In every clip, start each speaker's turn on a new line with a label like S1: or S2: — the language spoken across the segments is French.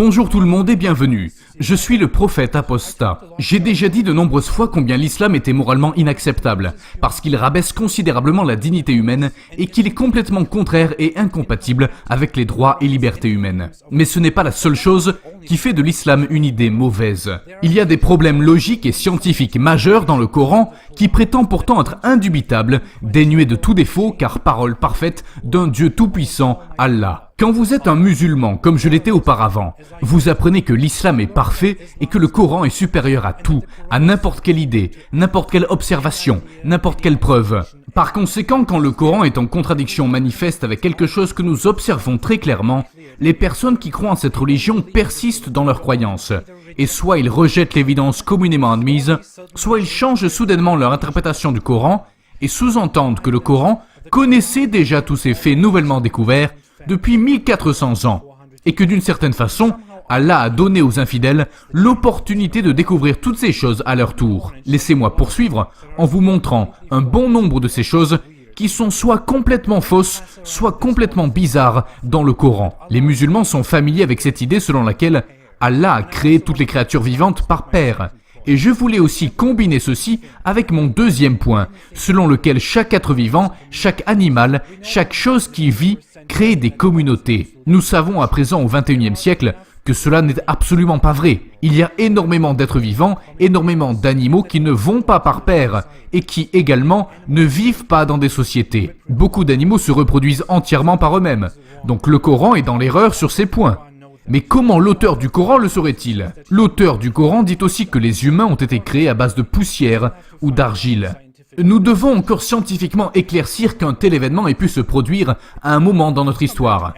S1: Bonjour tout le monde et bienvenue. Je suis le prophète apostat. J'ai déjà dit de nombreuses fois combien l'islam était moralement inacceptable, parce qu'il rabaisse considérablement la dignité humaine et qu'il est complètement contraire et incompatible avec les droits et libertés humaines. Mais ce n'est pas la seule chose qui fait de l'islam une idée mauvaise. Il y a des problèmes logiques et scientifiques majeurs dans le Coran qui prétend pourtant être indubitable, dénué de tout défaut car parole parfaite d'un Dieu tout-puissant, Allah. Quand vous êtes un musulman, comme je l'étais auparavant, vous apprenez que l'islam est parfait et que le Coran est supérieur à tout, à n'importe quelle idée, n'importe quelle observation, n'importe quelle preuve. Par conséquent, quand le Coran est en contradiction manifeste avec quelque chose que nous observons très clairement, les personnes qui croient en cette religion persistent dans leurs croyances. Et soit ils rejettent l'évidence communément admise, soit ils changent soudainement leur interprétation du Coran et sous-entendent que le Coran connaissait déjà tous ces faits nouvellement découverts depuis 1400 ans, et que d'une certaine façon, Allah a donné aux infidèles l'opportunité de découvrir toutes ces choses à leur tour. Laissez-moi poursuivre en vous montrant un bon nombre de ces choses qui sont soit complètement fausses, soit complètement bizarres dans le Coran. Les musulmans sont familiers avec cette idée selon laquelle Allah a créé toutes les créatures vivantes par paire. Et je voulais aussi combiner ceci avec mon deuxième point, selon lequel chaque être vivant, chaque animal, chaque chose qui vit, crée des communautés. Nous savons à présent au XXIe siècle que cela n'est absolument pas vrai. Il y a énormément d'êtres vivants, énormément d'animaux qui ne vont pas par paire et qui également ne vivent pas dans des sociétés. Beaucoup d'animaux se reproduisent entièrement par eux-mêmes. Donc le Coran est dans l'erreur sur ces points. Mais comment l'auteur du Coran le saurait-il? L'auteur du Coran dit aussi que les humains ont été créés à base de poussière ou d'argile. Nous devons encore scientifiquement éclaircir qu'un tel événement ait pu se produire à un moment dans notre histoire.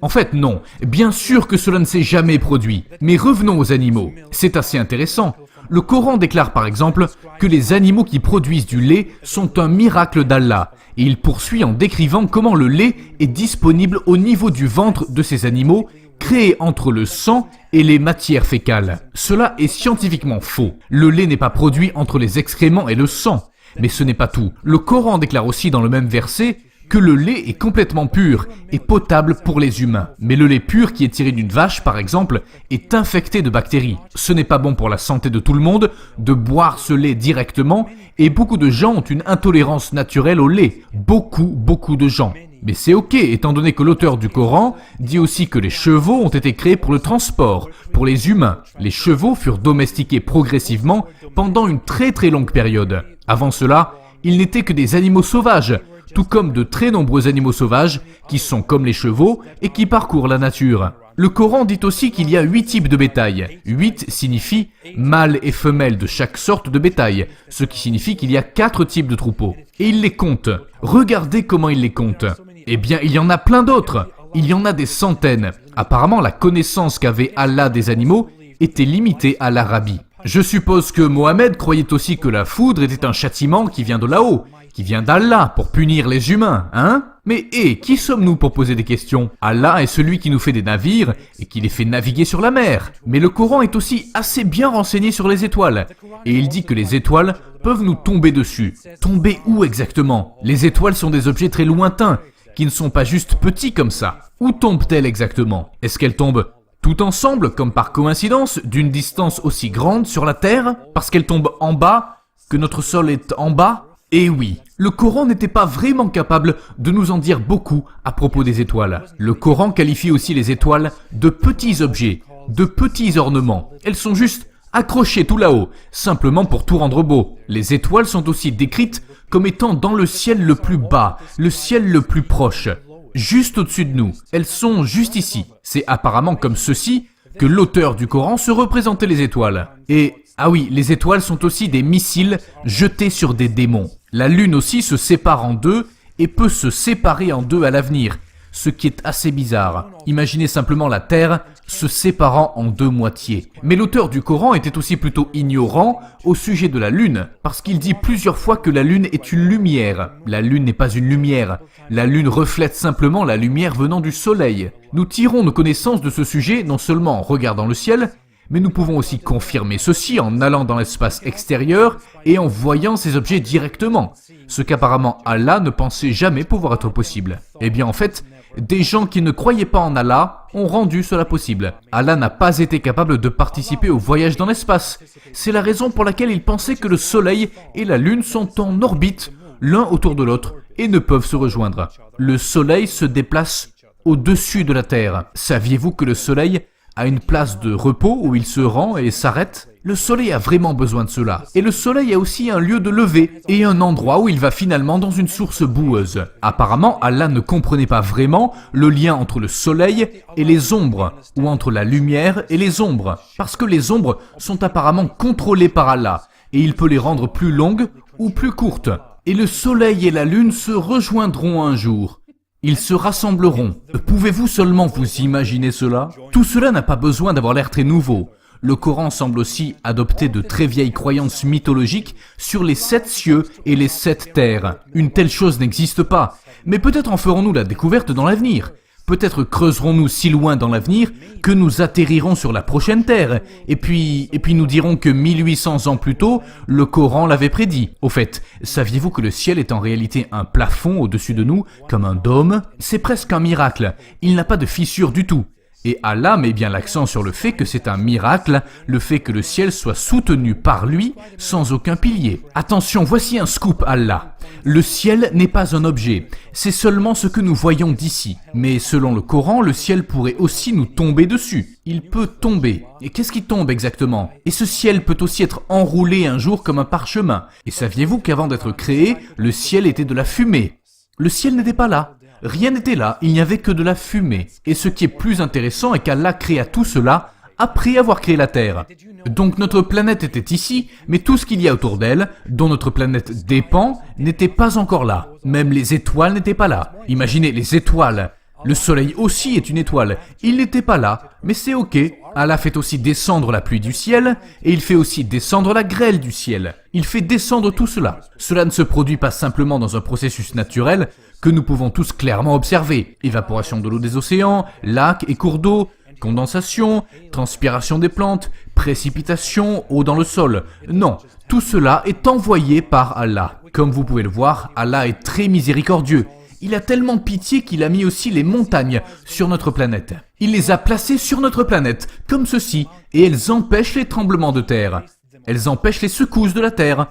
S1: En fait, non. Bien sûr que cela ne s'est jamais produit. Mais revenons aux animaux. C'est assez intéressant. Le Coran déclare par exemple que les animaux qui produisent du lait sont un miracle d'Allah. Et il poursuit en décrivant comment le lait est disponible au niveau du ventre de ces animaux, créé entre le sang et les matières fécales. Cela est scientifiquement faux. Le lait n'est pas produit entre les excréments et le sang. Mais ce n'est pas tout. Le Coran déclare aussi dans le même verset que le lait est complètement pur et potable pour les humains. Mais le lait pur qui est tiré d'une vache, par exemple, est infecté de bactéries. Ce n'est pas bon pour la santé de tout le monde de boire ce lait directement et beaucoup de gens ont une intolérance naturelle au lait. Beaucoup de gens. Mais c'est ok, étant donné que l'auteur du Coran dit aussi que les chevaux ont été créés pour le transport, pour les humains. Les chevaux furent domestiqués progressivement pendant une très longue période. Avant cela, ils n'étaient que des animaux sauvages, tout comme de très nombreux animaux sauvages qui sont comme les chevaux et qui parcourent la nature. Le Coran dit aussi qu'il y a 8 types de bétail. 8 signifie mâle et femelle de chaque sorte de bétail, ce qui signifie qu'il y a 4 types de troupeaux. Et il les compte. Regardez comment il les compte. Eh bien, il y en a plein d'autres. Il y en a des centaines. Apparemment, la connaissance qu'avait Allah des animaux était limitée à l'Arabie. Je suppose que Mohammed croyait aussi que la foudre était un châtiment qui vient de là-haut, qui vient d'Allah pour punir les humains, hein? Mais qui sommes-nous pour poser des questions? Allah est celui qui nous fait des navires et qui les fait naviguer sur la mer. Mais le Coran est aussi assez bien renseigné sur les étoiles. Et il dit que les étoiles peuvent nous tomber dessus. Tomber où exactement? Les étoiles sont des objets très lointains, qui ne sont pas juste petits comme ça. Où tombent-elles exactement? Est-ce qu'elles tombent tout ensemble, comme par coïncidence, d'une distance aussi grande sur la Terre? Parce qu'elles tombent en bas, que notre sol est en bas? Eh oui, le Coran n'était pas vraiment capable de nous en dire beaucoup à propos des étoiles. Le Coran qualifie aussi les étoiles de petits objets, de petits ornements. Elles sont juste accrochées tout là-haut, simplement pour tout rendre beau. Les étoiles sont aussi décrites comme étant dans le ciel le plus bas, le ciel le plus proche, juste au-dessus de nous. Elles sont juste ici. C'est apparemment comme ceci que l'auteur du Coran se représentait les étoiles. Et, ah oui, les étoiles sont aussi des missiles jetés sur des démons. La lune aussi se sépare en deux et peut se séparer en deux à l'avenir, ce qui est assez bizarre. Imaginez simplement la Terre se séparant en deux moitiés. Mais l'auteur du Coran était aussi plutôt ignorant au sujet de la lune, parce qu'il dit plusieurs fois que la lune est une lumière. La lune n'est pas une lumière. La lune reflète simplement la lumière venant du soleil. Nous tirons nos connaissances de ce sujet non seulement en regardant le ciel, mais nous pouvons aussi confirmer ceci en allant dans l'espace extérieur et en voyant ces objets directement, ce qu'apparemment Allah ne pensait jamais pouvoir être possible. Eh bien en fait, Des gens qui ne croyaient pas en Allah ont rendu cela possible. Allah n'a pas été capable de participer au voyage dans l'espace. C'est la raison pour laquelle il pensait que le Soleil et la Lune sont en orbite, l'un autour de l'autre, et ne peuvent se rejoindre. Le Soleil se déplace au-dessus de la Terre. Saviez-vous que le Soleil a une place de repos où il se rend et s'arrête? Le Soleil a vraiment besoin de cela. Et le Soleil a aussi un lieu de lever et un endroit où il va finalement dans une source boueuse. Apparemment, Allah ne comprenait pas vraiment le lien entre le Soleil et les ombres, ou entre la lumière et les ombres, parce que les ombres sont apparemment contrôlées par Allah, et il peut les rendre plus longues ou plus courtes. Et le Soleil et la Lune se rejoindront un jour. Ils se rassembleront. Pouvez-vous seulement vous imaginer cela? Tout cela n'a pas besoin d'avoir l'air très nouveau. Le Coran semble aussi adopter de très vieilles croyances mythologiques sur les 7 cieux et les 7 terres. Une telle chose n'existe pas, mais peut-être en ferons-nous la découverte dans l'avenir. Peut-être creuserons-nous si loin dans l'avenir que nous atterrirons sur la prochaine terre, et puis nous dirons que 1800 ans plus tôt, le Coran l'avait prédit. Au fait, saviez-vous que le ciel est en réalité un plafond au-dessus de nous, comme un dôme? C'est presque un miracle, il n'a pas de fissure du tout. Et Allah met bien l'accent sur le fait que c'est un miracle, le fait que le ciel soit soutenu par lui sans aucun pilier. Attention, voici un scoop Allah. Le ciel n'est pas un objet, c'est seulement ce que nous voyons d'ici. Mais selon le Coran, le ciel pourrait aussi nous tomber dessus. Il peut tomber. Et qu'est-ce qui tombe exactement? Et ce ciel peut aussi être enroulé un jour comme un parchemin. Et saviez-vous qu'avant d'être créé, le ciel était de la fumée? Le ciel n'était pas là. Rien n'était là, il n'y avait que de la fumée. Et ce qui est plus intéressant est qu'Allah créa tout cela après avoir créé la Terre. Donc notre planète était ici, mais tout ce qu'il y a autour d'elle, dont notre planète dépend, n'était pas encore là. Même les étoiles n'étaient pas là. Imaginez les étoiles. Le soleil aussi est une étoile. Il n'était pas là, mais c'est ok. Allah fait aussi descendre la pluie du ciel, et il fait aussi descendre la grêle du ciel. Il fait descendre tout cela. Cela ne se produit pas simplement dans un processus naturel que nous pouvons tous clairement observer. Évaporation de l'eau des océans, lacs et cours d'eau, condensation, transpiration des plantes, précipitation, eau dans le sol. Non, tout cela est envoyé par Allah. Comme vous pouvez le voir, Allah est très miséricordieux. Il a tellement pitié qu'il a mis aussi les montagnes sur notre planète. Il les a placées sur notre planète, comme ceci, et elles empêchent les tremblements de terre. Elles empêchent les secousses de la terre.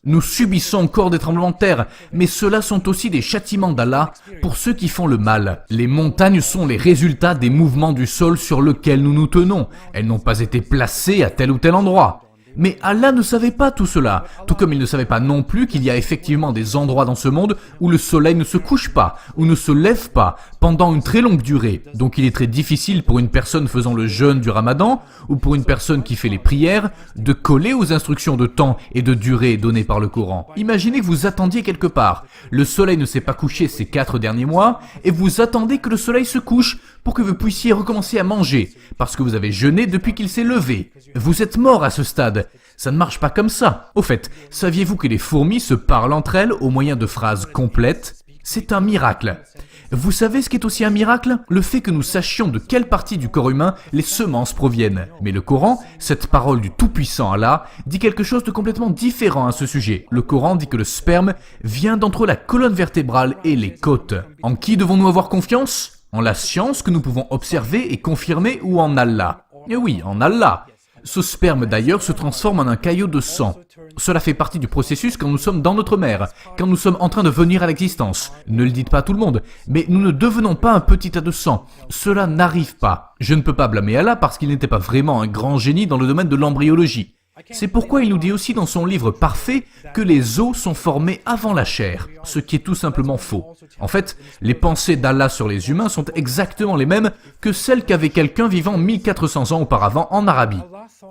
S1: Nous subissons encore des tremblements de terre, mais ceux-là sont aussi des châtiments d'Allah pour ceux qui font le mal. Les montagnes sont les résultats des mouvements du sol sur lequel nous nous tenons. Elles n'ont pas été placées à tel ou tel endroit. Mais Allah ne savait pas tout cela, tout comme il ne savait pas non plus qu'il y a effectivement des endroits dans ce monde où le soleil ne se couche pas, ou ne se lève pas, pendant une très longue durée. Donc il est très difficile pour une personne faisant le jeûne du Ramadan, ou pour une personne qui fait les prières, de coller aux instructions de temps et de durée données par le Coran. Imaginez que vous attendiez quelque part, le soleil ne s'est pas couché ces 4 derniers mois, et vous attendez que le soleil se couche pour que vous puissiez recommencer à manger, parce que vous avez jeûné depuis qu'il s'est levé. Vous êtes mort à ce stade. Ça ne marche pas comme ça. Au fait, saviez-vous que les fourmis se parlent entre elles au moyen de phrases complètes? C'est un miracle. Vous savez ce qui est aussi un miracle? Le fait que nous sachions de quelle partie du corps humain les semences proviennent. Mais le Coran, cette parole du Tout-Puissant Allah, dit quelque chose de complètement différent à ce sujet. Le Coran dit que le sperme vient d'entre la colonne vertébrale et les côtes. En qui devons-nous avoir confiance? En la science que nous pouvons observer et confirmer ou en Allah? Et oui, en Allah. Ce sperme d'ailleurs se transforme en un caillot de sang. Cela fait partie du processus quand nous sommes dans notre mère, quand nous sommes en train de venir à l'existence. Ne le dites pas à tout le monde, mais nous ne devenons pas un petit tas de sang. Cela n'arrive pas. Je ne peux pas blâmer Allah parce qu'il n'était pas vraiment un grand génie dans le domaine de l'embryologie. C'est pourquoi il nous dit aussi dans son livre parfait que les os sont formés avant la chair, ce qui est tout simplement faux. En fait, les pensées d'Allah sur les humains sont exactement les mêmes que celles qu'avait quelqu'un vivant 1400 ans auparavant en Arabie.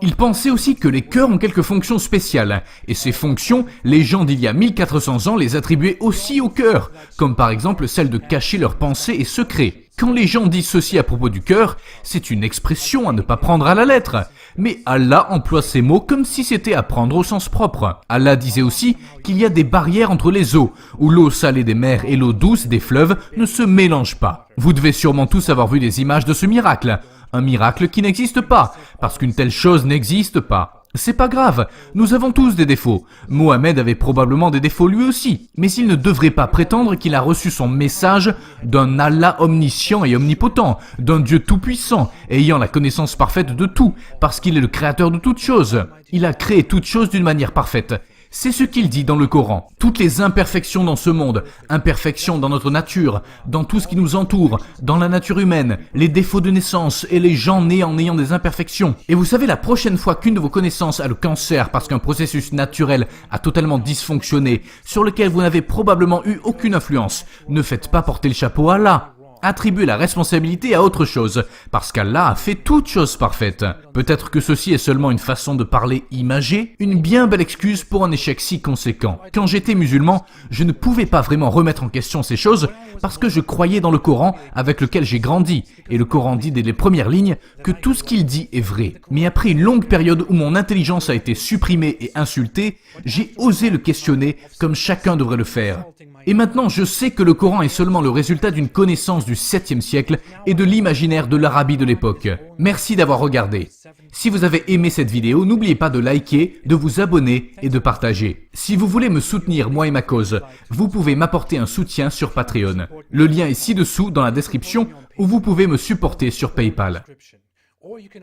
S1: Il pensait aussi que les cœurs ont quelques fonctions spéciales, et ces fonctions, les gens d'il y a 1400 ans les attribuaient aussi au cœur, comme par exemple celle de cacher leurs pensées et secrets. Quand les gens disent ceci à propos du cœur, c'est une expression à ne pas prendre à la lettre. Mais Allah emploie ces mots comme si c'était à prendre au sens propre. Allah disait aussi qu'il y a des barrières entre les eaux, où l'eau salée des mers et l'eau douce des fleuves ne se mélangent pas. Vous devez sûrement tous avoir vu des images de ce miracle. Un miracle qui n'existe pas, parce qu'une telle chose n'existe pas. C'est pas grave, nous avons tous des défauts. Mohamed avait probablement des défauts lui aussi, mais il ne devrait pas prétendre qu'il a reçu son message d'un Allah omniscient et omnipotent, d'un Dieu tout-puissant, ayant la connaissance parfaite de tout, parce qu'il est le créateur de toutes choses. Il a créé toutes choses d'une manière parfaite. C'est ce qu'il dit dans le Coran. Toutes les imperfections dans ce monde, imperfections dans notre nature, dans tout ce qui nous entoure, dans la nature humaine, les défauts de naissance et les gens nés en ayant des imperfections. Et vous savez, la prochaine fois qu'une de vos connaissances a le cancer parce qu'un processus naturel a totalement dysfonctionné, sur lequel vous n'avez probablement eu aucune influence, ne faites pas porter le chapeau à Allah. Attribuez la responsabilité à autre chose, parce qu'Allah a fait toutes choses parfaites. Peut-être que ceci est seulement une façon de parler imagée, une bien belle excuse pour un échec si conséquent. Quand j'étais musulman, je ne pouvais pas vraiment remettre en question ces choses, parce que je croyais dans le Coran avec lequel j'ai grandi, et le Coran dit dès les premières lignes que tout ce qu'il dit est vrai. Mais après une longue période où mon intelligence a été supprimée et insultée, j'ai osé le questionner comme chacun devrait le faire. Et maintenant, je sais que le Coran est seulement le résultat d'une connaissance du 7e siècle et de l'imaginaire de l'Arabie de l'époque. Merci d'avoir regardé. Si vous avez aimé cette vidéo, n'oubliez pas de liker, de vous abonner et de partager. Si vous voulez me soutenir, moi et ma cause, vous pouvez m'apporter un soutien sur Patreon. Le lien est ci-dessous dans la description ou vous pouvez me supporter sur PayPal.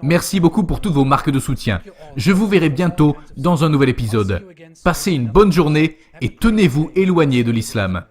S1: Merci beaucoup pour toutes vos marques de soutien. Je vous verrai bientôt dans un nouvel épisode. Passez une bonne journée et tenez-vous éloignés de l'islam.